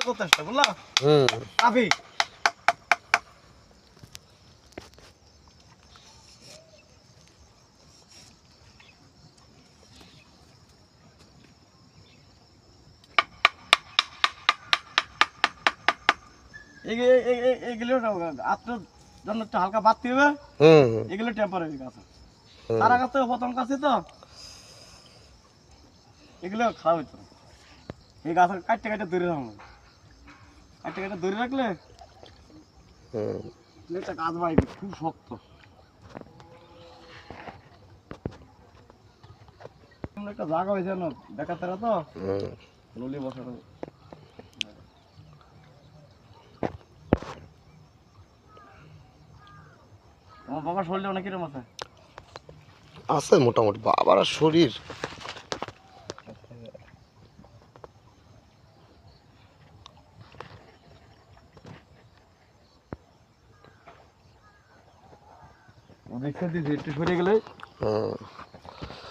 যথেষ্ট বুঝলা। হুম কাফি। এগুলো আপনার জন্য একটু হালকা বাড়তে হবে। হুম এগুলো টেম্পারারি গাছ। হুম সারা গাছ থেকে প্রথম গাছে তো এগুলো খাওয়া হইতো না। এই গাছ কাটতে কাটতে ধরে রাখবো, কাটতে কাটতে ধরে রাখলে হুম একটা গাছ বাড়বে খুব শক্ত। একটা জায়গা হয়েছে না বেকার তারা তো হুম নলি বসানো। আমার বাবার শরীরে অনেক কিরম আছে। আছে মোটামুটি বাবার আর শরীর দেখতে দিয়েছি একটু সরে গেলে হুম